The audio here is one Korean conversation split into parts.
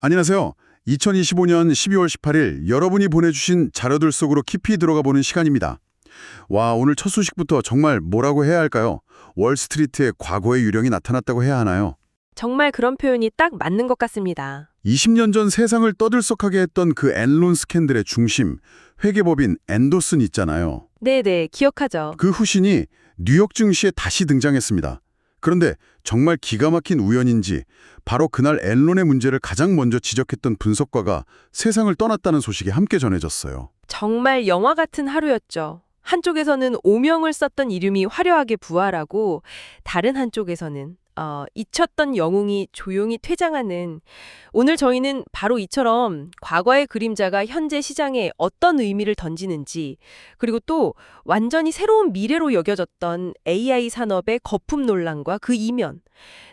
안녕하세요. 2025년 12월 18일 여러분이 보내주신 자료들 속으로 깊이 들어가 보는 시간입니다. 와, 오늘 첫 소식부터 정말 뭐라고 해야 할까요? 월스트리트의 과거의 유령이 나타났다고 해야 하나요? 정말 그런 표현이 딱 맞는 것 같습니다. 20년 전 세상을 떠들썩하게 했던 그 엔론 스캔들의 중심, 회계법인 앤더슨 있잖아요. 네네, 기억하죠. 그 후신이 뉴욕 증시에 다시 등장했습니다. 그런데 정말 기가 막힌 우연인지 바로 그날 엔론의 문제를 가장 먼저 지적했던 분석가가 세상을 떠났다는 소식이 함께 전해졌어요. 정말 영화 같은 하루였죠. 한쪽에서는 오명을 썼던 이름이 화려하게 부활하고 다른 한쪽에서는 잊혔던 영웅이 조용히 퇴장하는, 오늘 저희는 바로 이처럼 과거의 그림자가 현재 시장에 어떤 의미를 던지는지, 그리고 또 완전히 새로운 미래로 여겨졌던 AI 산업의 거품 논란과 그 이면,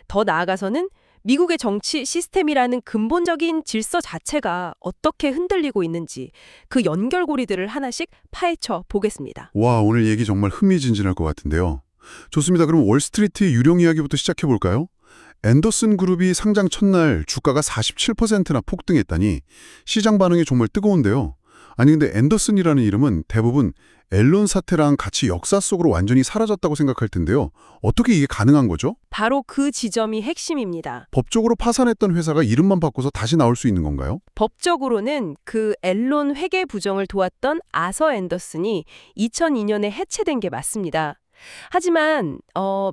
더 나아가서는 미국의 정치 시스템이라는 근본적인 질서 자체가 어떻게 흔들리고 있는지 그 연결고리들을 하나씩 파헤쳐 보겠습니다. 와, 오늘 얘기 정말 흥미진진할 것 같은데요. 좋습니다. 그럼 월스트리트 유령 이야기부터 시작해 볼까요? 앤더슨 그룹이 상장 첫날 주가가 47%나 폭등했다니 시장 반응이 정말 뜨거운데요. 아니 근데 앤더슨이라는 이름은 대부분 앨런 사태랑 같이 역사 속으로 완전히 사라졌다고 생각할 텐데요. 어떻게 이게 가능한 거죠? 바로 그 지점이 핵심입니다. 법적으로 파산했던 회사가 이름만 바꿔서 다시 나올 수 있는 건가요? 법적으로는 그 앨런 회계 부정을 도왔던 아서 앤더슨이 2002년에 해체된 게 맞습니다. 하지만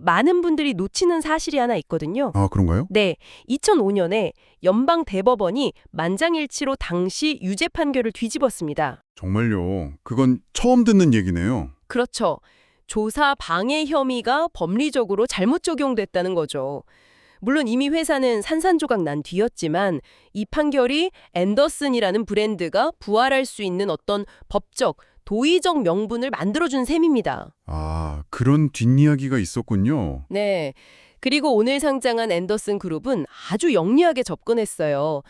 많은 분들이 놓치는 사실이 하나 있거든요. 아, 그런가요? 네, 2005년에 연방 대법원이 만장일치로 당시 유죄 판결을 뒤집었습니다. 정말요. 그건 처음 듣는 얘기네요. 그렇죠. 조사 방해 혐의가 법리적으로 잘못 적용됐다는 거죠. 물론 이미 회사는 산산조각 난 뒤였지만 이 판결이 앤더슨이라는 브랜드가 부활할 수 있는 어떤 법적, 도의적 명분을 만들어준 셈입니다. 아, 그런 뒷이야기가 있었군요. 네. 그리고 오늘 상장한 앤더슨 그룹은 아주 영리하게 접근했어요.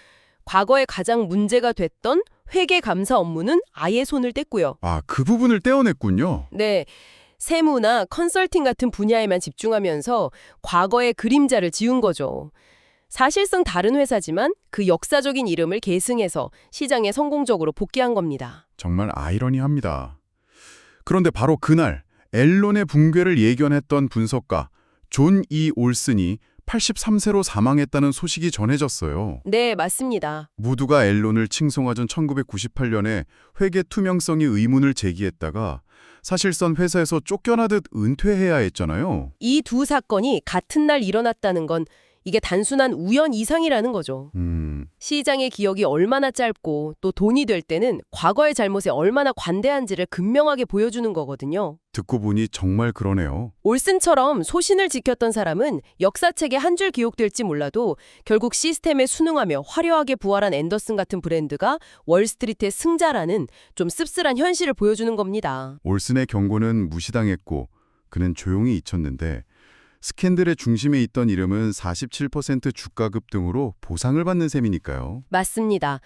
과거에 가장 문제가 됐던 회계 감사 업무는 아예 손을 뗐고요. 아, 그 부분을 떼어냈군요. 네. 세무나 컨설팅 같은 분야에만 집중하면서 과거의 그림자를 지운 거죠. 사실상 다른 회사지만 그 역사적인 이름을 계승해서 시장에 성공적으로 복귀한 겁니다. 정말 아이러니합니다. 그런데 바로 그날 앨론의 붕괴를 예견했던 분석가 존 이 올슨이 83세로 사망했다는 소식이 전해졌어요. 네, 맞습니다. 모두가 앨론을 칭송하던 1998년에 회계 투명성이 의문을 제기했다가 사실상 회사에서 쫓겨나듯 은퇴해야 했잖아요. 이 두 사건이 같은 날 일어났다는 건 이게 단순한 우연 이상이라는 거죠. 시장의 기억이 얼마나 짧고 또 돈이 될 때는 과거의 잘못에 얼마나 관대한지를 극명하게 보여주는 거거든요. 듣고 보니 정말 그러네요. 올슨처럼 소신을 지켰던 사람은 역사책에 한 줄 기록될지 몰라도 결국 시스템에 순응하며 화려하게 부활한 앤더슨 같은 브랜드가 월스트리트의 승자라는 좀 씁쓸한 현실을 보여주는 겁니다. 올슨의 경고는 무시당했고 그는 조용히 잊혔는데 스캔들의 중심에 있던 이름은 47% 주가 급등으로 보상을 받는 셈이니까요. 맞습니다.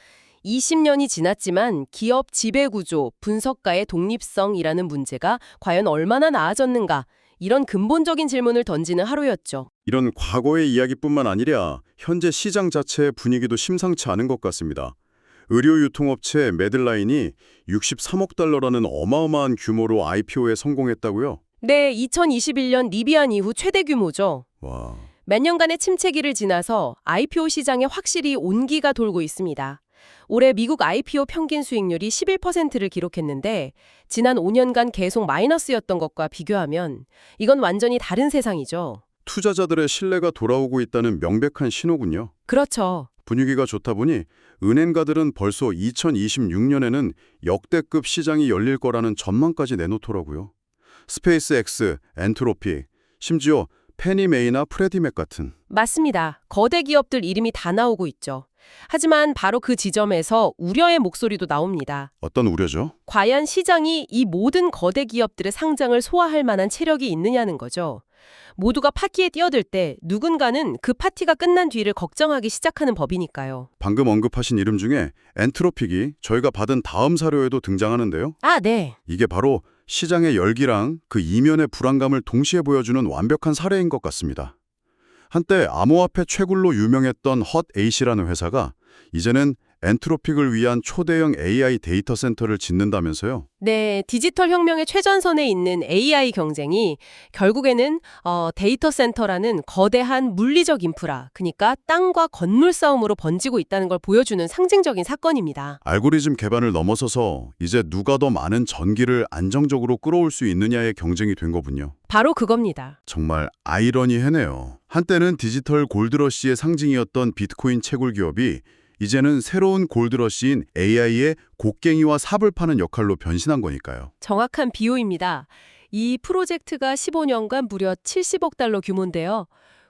20년이 지났지만 기업 지배구조, 분석가의 독립성이라는 문제가 과연 얼마나 나아졌는가, 이런 근본적인 질문을 던지는 하루였죠. 이런 과거의 이야기뿐만 아니라 현재 시장 자체의 분위기도 심상치 않은 것 같습니다. 의료 유통업체 매들라인이 63억 달러라는 어마어마한 규모로 IPO에 성공했다고요? 네, 2021년 리비안 이후 최대 규모죠. 와, 몇 년간의 침체기를 지나서 IPO 시장에 확실히 온기가 돌고 있습니다. 올해 미국 IPO 평균 수익률이 11%를 기록했는데 지난 5년간 계속 마이너스였던 것과 비교하면 이건 완전히 다른 세상이죠. 투자자들의 신뢰가 돌아오고 있다는 명백한 신호군요. 그렇죠. 분위기가 좋다 보니 은행가들은 벌써 2026년에는 역대급 시장이 열릴 거라는 전망까지 내놓더라고요. 스페이스X, 엔트로피, 심지어 페니메이나 프레디맥 같은. 맞습니다. 거대 기업들 이름이 다 나오고 있죠. 하지만 바로 그 지점에서 우려의 목소리도 나옵니다. 어떤 우려죠? 과연 시장이 이 모든 거대 기업들의 상장을 소화할 만한 체력이 있느냐는 거죠. 모두가 파티에 뛰어들 때 누군가는 그 파티가 끝난 뒤를 걱정하기 시작하는 법이니까요. 방금 언급하신 이름 중에 엔트로픽이 저희가 받은 다음 사료에도 등장하는데요. 아, 네. 이게 바로 시장의 열기랑 그 이면의 불안감을 동시에 보여주는 완벽한 사례인 것 같습니다. 한때 암호화폐 채굴로 유명했던 헛8이라는 회사가 이제는 엔트로픽을 위한 초대형 AI 데이터 센터를 짓는다면서요? 네, 디지털 혁명의 최전선에 있는 AI 경쟁이 결국에는 데이터 센터라는 거대한 물리적 인프라, 그러니까 땅과 건물 싸움으로 번지고 있다는 걸 보여주는 상징적인 사건입니다. 알고리즘 개발을 넘어서서 이제 누가 더 많은 전기를 안정적으로 끌어올 수 있느냐의 경쟁이 된 거군요. 바로 그겁니다. 정말 아이러니해네요. 한때는 디지털 골드러시의 상징이었던 비트코인 채굴 기업이 이제는 새로운 골드러시인 AI의 곡괭이와 삽을 파는 역할로 변신한 거니까요. 정확한 비유입니다. 이 프로젝트가 15년간 무려 70억 달러 규모인데요.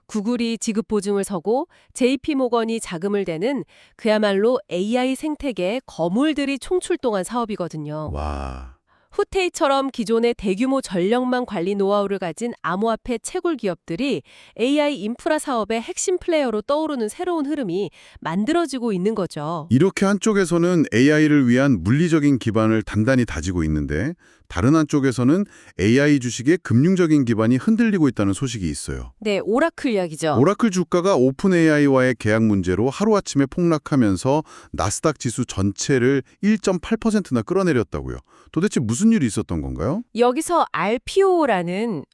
구글이 지급 보증을 서고 JP모건이 자금을 대는 그야말로 AI 생태계의 거물들이 총출동한 사업이거든요. 와, 후테이처럼 기존의 대규모 전력망 관리 노하우를 가진 암호화폐 채굴 기업들이 AI 인프라 사업의 핵심 플레이어로 떠오르는 새로운 흐름이 만들어지고 있는 거죠. 이렇게 한쪽에서는 AI를 위한 물리적인 기반을 단단히 다지고 있는데 다른 한쪽에서는 AI 주식의 금융적인 기반이 흔들리고 있다는 소식이 있어요. 네, 오라클 이야기죠. 오라클 주가가 오픈 AI와의 계약 문제로 하루아침에 폭락하면서 나스닥 지수 전체를 1.8%나 끌어내렸다고요. 도대체 무슨 일이 있었던 건가요? 여기서 RPO라는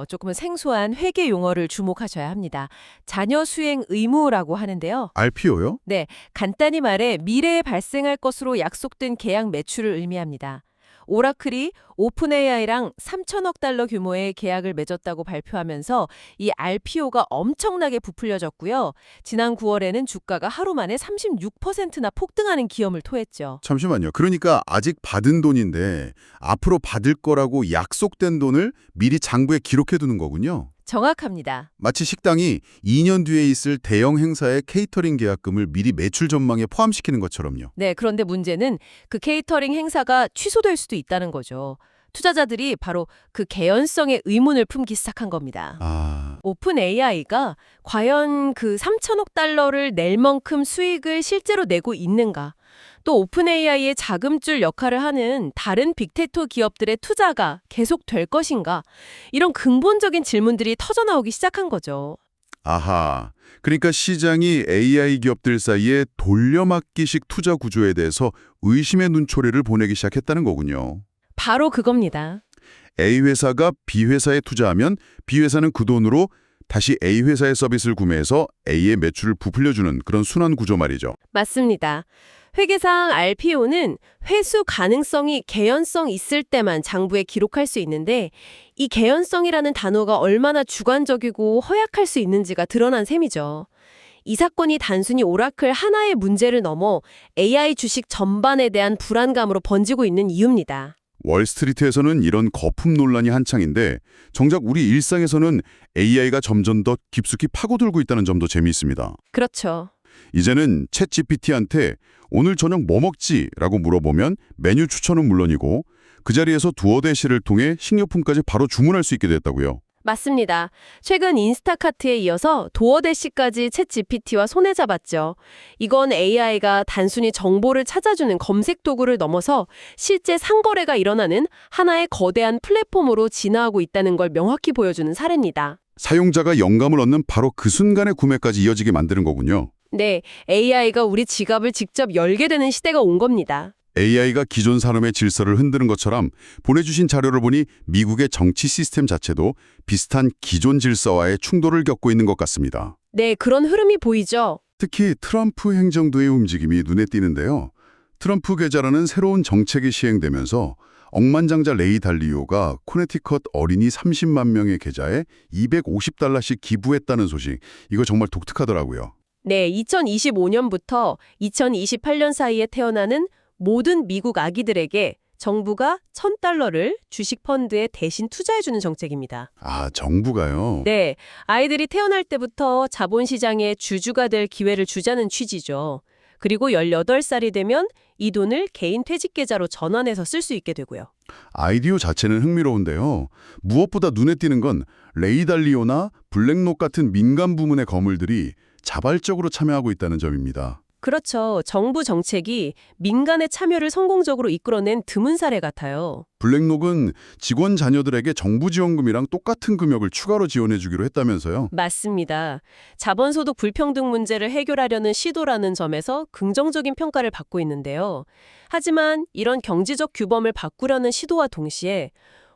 조금은 생소한 회계 용어를 주목하셔야 합니다. 자녀 수행 의무라고 하는데요. RPO요? 네, 간단히 말해 미래에 발생할 것으로 약속된 계약 매출을 의미합니다. 오라클이 오픈 AI랑 3천억 달러 규모의 계약을 맺었다고 발표하면서 이 RPO가 엄청나게 부풀려졌고요. 지난 9월에는 주가가 하루 만에 36%나 폭등하는 기염을 토했죠. 잠시만요. 그러니까 아직 받은 돈인데 앞으로 받을 거라고 약속된 돈을 미리 장부에 기록해두는 거군요. 정확합니다. 마치 식당이 2년 뒤에 있을 대형 행사의 케이터링 계약금을 미리 매출 전망에 포함시키는 것처럼요. 네, 그런데 문제는 그 케이터링 행사가 취소될 수도 있다는 거죠. 투자자들이 바로 그 개연성의 의문을 품기 시작한 겁니다. 오픈 AI가 과연 그 3천억 달러를 낼 만큼 수익을 실제로 내고 있는가? 또 오픈 AI의 자금줄 역할을 하는 다른 빅테크 기업들의 투자가 계속될 것인가? 이런 근본적인 질문들이 터져나오기 시작한 거죠. 아하. 그러니까 시장이 AI 기업들 사이에 돌려막기식 투자 구조에 대해서 의심의 눈초리를 보내기 시작했다는 거군요. 바로 그겁니다. A 회사가 B 회사에 투자하면 B 회사는 그 돈으로 다시 A 회사의 서비스를 구매해서 A의 매출을 부풀려주는 그런 순환 구조 말이죠. 맞습니다. 회계상 RPO는 회수 가능성이 개연성 있을 때만 장부에 기록할 수 있는데 이 개연성이라는 단어가 얼마나 주관적이고 허약할 수 있는지가 드러난 셈이죠. 이 사건이 단순히 오라클 하나의 문제를 넘어 AI 주식 전반에 대한 불안감으로 번지고 있는 이유입니다. 월스트리트에서는 이런 거품 논란이 한창인데 정작 우리 일상에서는 AI가 점점 더 깊숙이 파고들고 있다는 점도 재미있습니다. 그렇죠. 이제는 챗 GPT한테 오늘 저녁 뭐 먹지? 라고 물어보면 메뉴 추천은 물론이고 그 자리에서 두어대시를 통해 식료품까지 바로 주문할 수 있게 됐다고요. 맞습니다. 최근 인스타카트에 이어서 도어대시까지 챗 GPT와 손에 잡았죠. 이건 AI가 단순히 정보를 찾아주는 검색 도구를 넘어서 실제 상거래가 일어나는 하나의 거대한 플랫폼으로 진화하고 있다는 걸 명확히 보여주는 사례입니다. 사용자가 영감을 얻는 바로 그 순간의 구매까지 이어지게 만드는 거군요. 네, AI가 우리 지갑을 직접 열게 되는 시대가 온 겁니다. AI가 기존 산업의 질서를 흔드는 것처럼 보내주신 자료를 보니 미국의 정치 시스템 자체도 비슷한 기존 질서와의 충돌을 겪고 있는 것 같습니다. 네, 그런 흐름이 보이죠. 특히 트럼프 행정부의 움직임이 눈에 띄는데요. 트럼프 계좌라는 새로운 정책이 시행되면서 억만장자 레이 달리오가 코네티컷 어린이 30만 명의 계좌에 $250씩 기부했다는 소식, 이거 정말 독특하더라고요. 네, 2025년부터 2028년 사이에 태어나는 모든 미국 아기들에게 정부가 $1,000를 주식 펀드에 대신 투자해주는 정책입니다. 아, 정부가요? 네, 아이들이 태어날 때부터 자본시장의 주주가 될 기회를 주자는 취지죠. 그리고 18살이 되면 이 돈을 개인 퇴직계좌로 전환해서 쓸 수 있게 되고요. 아이디어 자체는 흥미로운데요. 무엇보다 눈에 띄는 건 레이 달리오나 블랙록 같은 민간 부문의 거물들이 자발적으로 참여하고 있다는 점입니다. 그렇죠. 정부 정책이 민간의 참여를 성공적으로 이끌어낸 드문 사례 같아요. 블랙록은 직원 자녀들에게 정부 지원금이랑 똑같은 금액을 추가로 지원해 주기로 했다면서요. 맞습니다. 자본소득 불평등 문제를 해결하려는 시도라는 점에서 긍정적인 평가를 받고 있는데요. 하지만 이런 경제적 규범을 바꾸려는 시도와 동시에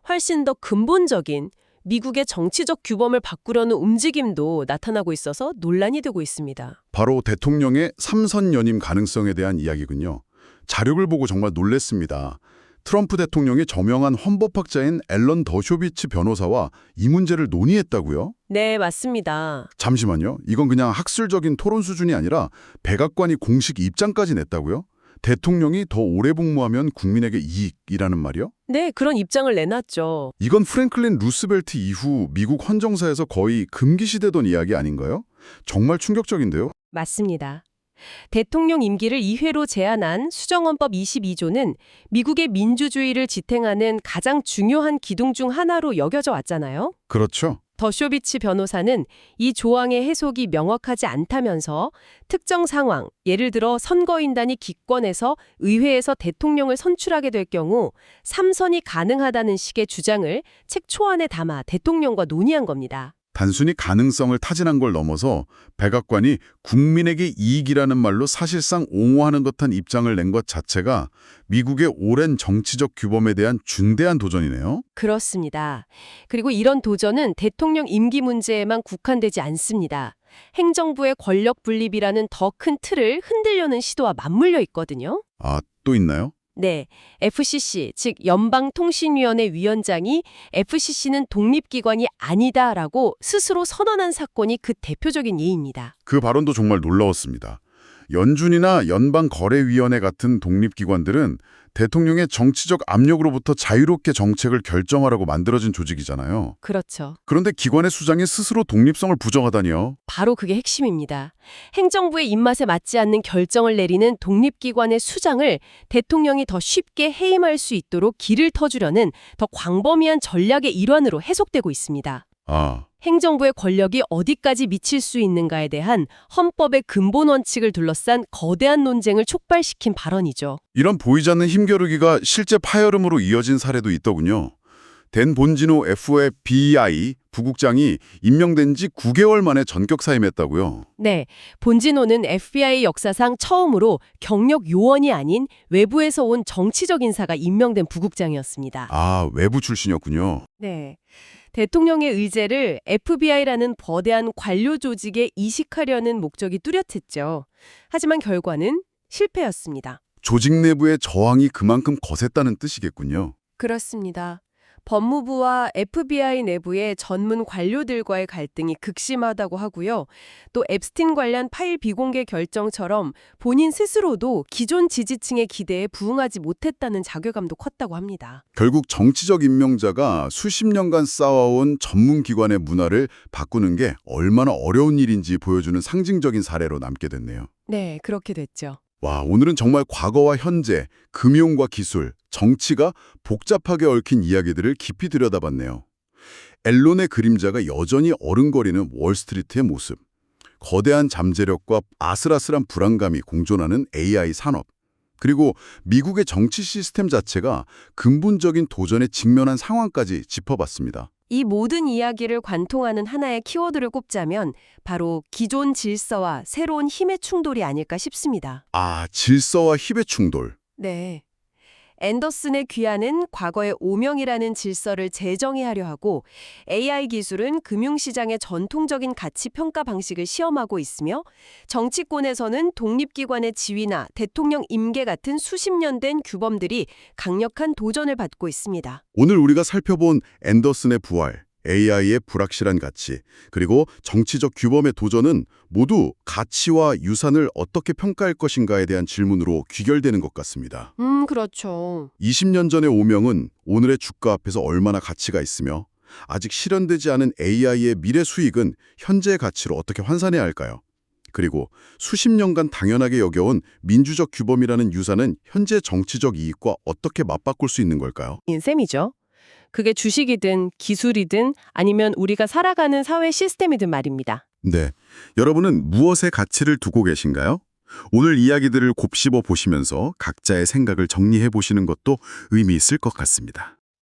훨씬 더 근본적인 미국의 정치적 규범을 바꾸려는 움직임도 나타나고 있어서 논란이 되고 있습니다. 바로 대통령의 3선 연임 가능성에 대한 이야기군요. 자료를 보고 정말 놀랐습니다. 트럼프 대통령이 저명한 헌법학자인 앨런 더쇼비츠 변호사와 이 문제를 논의했다고요? 네, 맞습니다. 잠시만요. 이건 그냥 학술적인 토론 수준이 아니라 백악관이 공식 입장까지 냈다고요? 대통령이 더 오래 복무하면 국민에게 이익이라는 말이요? 네, 그런 입장을 내놨죠. 이건 프랭클린 루스벨트 이후 미국 헌정사에서 거의 금기시되던 이야기 아닌가요? 정말 충격적인데요? 맞습니다. 대통령 임기를 2회로 제한한 수정헌법 22조는 미국의 민주주의를 지탱하는 가장 중요한 기둥 중 하나로 여겨져 왔잖아요. 그렇죠. 더쇼비츠 변호사는 이 조항의 해석이 명확하지 않다면서 특정 상황, 예를 들어 선거인단이 기권해서 의회에서 대통령을 선출하게 될 경우 3선이 가능하다는 식의 주장을 책 초안에 담아 대통령과 논의한 겁니다. 단순히 가능성을 타진한 걸 넘어서 백악관이 국민에게 이익이라는 말로 사실상 옹호하는 듯한 입장을 낸 것 자체가 미국의 오랜 정치적 규범에 대한 중대한 도전이네요. 그렇습니다. 그리고 이런 도전은 대통령 임기 문제에만 국한되지 않습니다. 행정부의 권력 분립이라는 더 큰 틀을 흔들려는 시도와 맞물려 있거든요. 아, 또 있나요? 네, FCC, 즉 연방통신위원회 위원장이 FCC는 독립기관이 아니다라고 스스로 선언한 사건이 그 대표적인 예입니다. 그 발언도 정말 놀라웠습니다. 연준이나 연방거래위원회 같은 독립기관들은 대통령의 정치적 압력으로부터 자유롭게 정책을 결정하라고 만들어진 조직이잖아요. 그렇죠. 그런데 기관의 수장이 스스로 독립성을 부정하다니요. 바로 그게 핵심입니다. 행정부의 입맛에 맞지 않는 결정을 내리는 독립기관의 수장을 대통령이 더 쉽게 해임할 수 있도록 길을 터주려는 더 광범위한 전략의 일환으로 해석되고 있습니다. 아, 행정부의 권력이 어디까지 미칠 수 있는가에 대한 헌법의 근본 원칙을 둘러싼 거대한 논쟁을 촉발시킨 발언이죠. 이런 보이지 않는 힘겨루기가 실제 파열음으로 이어진 사례도 있더군요. 댄 본지노 FBI 부국장이 임명된 지 9개월 만에 전격 사임했다고요. 네, 본진호는 FBI 역사상 처음으로 경력 요원이 아닌 외부에서 온 정치적 인사가 임명된 부국장이었습니다. 아, 외부 출신이었군요. 네. 대통령의 의제를 FBI라는 거대한 관료 조직에 이식하려는 목적이 뚜렷했죠. 하지만 결과는 실패였습니다. 조직 내부의 저항이 그만큼 거셌다는 뜻이겠군요. 그렇습니다. 법무부와 FBI 내부의 전문 관료들과의 갈등이 극심하다고 하고요. 또 앱스틴 관련 파일 비공개 결정처럼 본인 스스로도 기존 지지층의 기대에 부응하지 못했다는 자괴감도 컸다고 합니다. 결국 정치적 임명자가 수십 년간 쌓아온 전문기관의 문화를 바꾸는 게 얼마나 어려운 일인지 보여주는 상징적인 사례로 남게 됐네요. 네, 그렇게 됐죠. 와, 오늘은 정말 과거와 현재, 금융과 기술, 정치가 복잡하게 얽힌 이야기들을 깊이 들여다봤네요. 앨런의 그림자가 여전히 어른거리는 월스트리트의 모습, 거대한 잠재력과 아슬아슬한 불안감이 공존하는 AI 산업, 그리고 미국의 정치 시스템 자체가 근본적인 도전에 직면한 상황까지 짚어봤습니다. 이 모든 이야기를 관통하는 하나의 키워드를 꼽자면 바로 기존 질서와 새로운 힘의 충돌이 아닐까 싶습니다. 아, 질서와 힘의 충돌. 네. 앤더슨의 귀환은 과거의 오명이라는 질서를 재정의하려 하고 AI 기술은 금융시장의 전통적인 가치 평가 방식을 시험하고 있으며 정치권에서는 독립기관의 지위나 대통령 임계 같은 수십 년 된 규범들이 강력한 도전을 받고 있습니다. 오늘 우리가 살펴본 앤더슨의 부활, AI의 불확실한 가치, 그리고 정치적 규범의 도전은 모두 가치와 유산을 어떻게 평가할 것인가에 대한 질문으로 귀결되는 것 같습니다. 그렇죠. 20년 전의 오명은 오늘의 주가 앞에서 얼마나 가치가 있으며 아직 실현되지 않은 AI의 미래 수익은 현재의 가치로 어떻게 환산해야 할까요? 그리고 수십 년간 당연하게 여겨온 민주적 규범이라는 유산은 현재 정치적 이익과 어떻게 맞바꿀 수 있는 걸까요? 인셈이죠. 그게 주식이든 기술이든 아니면 우리가 살아가는 사회 시스템이든 말입니다. 네. 여러분은 무엇에 가치를 두고 계신가요? 오늘 이야기들을 곱씹어 보시면서 각자의 생각을 정리해 보시는 것도 의미 있을 것 같습니다.